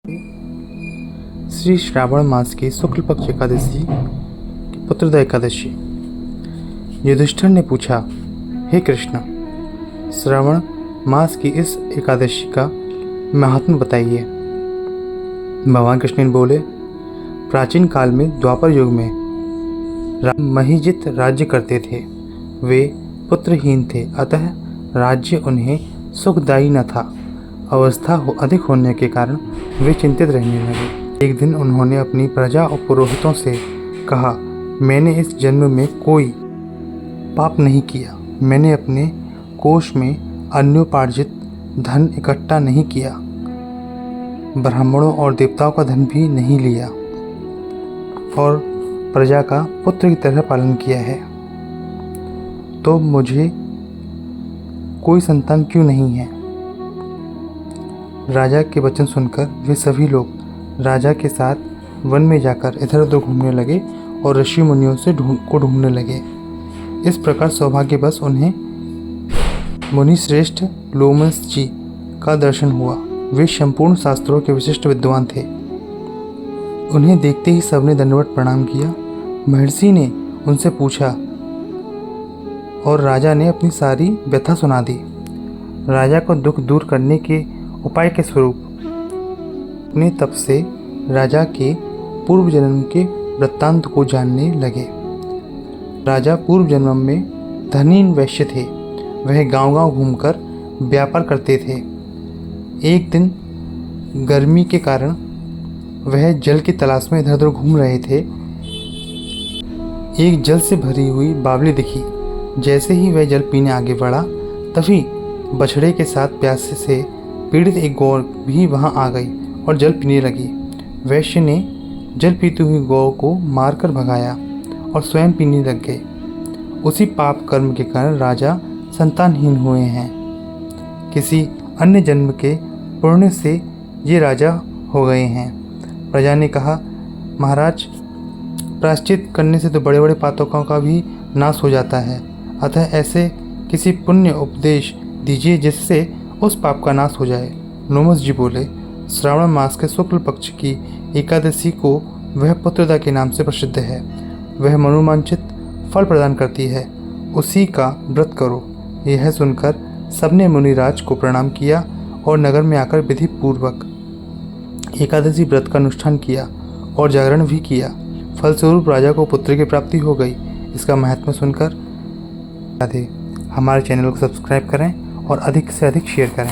श्री श्रावण मास की शुक्ल पक्ष एकादशी की पुत्रदा एकादशी। युधिष्ठिर ने पूछा, हे कृष्ण, श्रावण मास की इस एकादशी का महात्म्य बताइए। भगवान कृष्ण बोले, प्राचीन काल में द्वापर युग में महिजित राज्य करते थे। वे पुत्रहीन थे, अतः राज्य उन्हें सुखदायी न था। अवस्था अधिक होने के कारण वे चिंतित रहने लगे। एक दिन उन्होंने अपनी प्रजा और पुरोहितों से कहा, मैंने इस जन्म में कोई पाप नहीं किया। मैंने अपने कोष में अन्योपार्जित धन इकट्ठा नहीं किया, ब्राह्मणों और देवताओं का धन भी नहीं लिया और प्रजा का पुत्र की तरह पालन किया है, तो मुझे कोई संतान क्यों नहीं है। राजा के वचन सुनकर वे सभी लोग राजा के साथ वन में जाकर इधर उधर घूमने लगे और ऋषि मुनियों से ढूंढने लगे। इस प्रकार सौभाग्यवश उन्हें मुनि श्रेष्ठ लोमस जी का दर्शन हुआ। वे संपूर्ण शास्त्रों के विशिष्ट विद्वान थे। उन्हें देखते ही सबने दंडवत प्रणाम किया। महर्षि ने उनसे पूछा और राजा ने अपनी सारी व्यथा सुना दी। राजा को दुख दूर करने के उपाय के स्वरूप अपने तप से राजा के पूर्व जन्म के वृत्तांत को जानने लगे। राजा पूर्व जन्म में धनीन वैश्य थे। वह गांव-गांव घूमकर व्यापार करते थे। एक दिन गर्मी के कारण वह जल की तलाश में इधर उधर घूम रहे थे। एक जल से भरी हुई बावली दिखी। जैसे ही वह जल पीने आगे बढ़ा, तभी बछड़े के साथ प्यासे से पीड़ित एक गौ भी वहां आ गई और जल पीने लगी। वैश्य ने जल पीती हुई गौ को मारकर भगाया और स्वयं पीने लग गए। उसी पाप कर्म के कारण राजा संतानहीन हुए हैं। किसी अन्य जन्म के पुण्य से ये राजा हो गए हैं। प्रजा ने कहा, महाराज, प्रायश्चित करने से तो बड़े बड़े पातकों का भी नाश हो जाता है, अतः ऐसे किसी पुण्य उपदेश दीजिए जिससे उस पाप का नाश हो जाए। लोमस जी बोले, श्रावण मास के शुक्ल पक्ष की एकादशी को वह पुत्रदा के नाम से प्रसिद्ध है। वह मनोवांछित फल प्रदान करती है, उसी का व्रत करो। यह सुनकर सबने मुनिराज को प्रणाम किया और नगर में आकर विधि पूर्वक एकादशी व्रत का अनुष्ठान किया और जागरण भी किया। फलस्वरूप राजा को पुत्र की प्राप्ति हो गई। इसका महात्म्य सुनकर हमारे चैनल को सब्सक्राइब करें और अधिक से अधिक शेयर करें।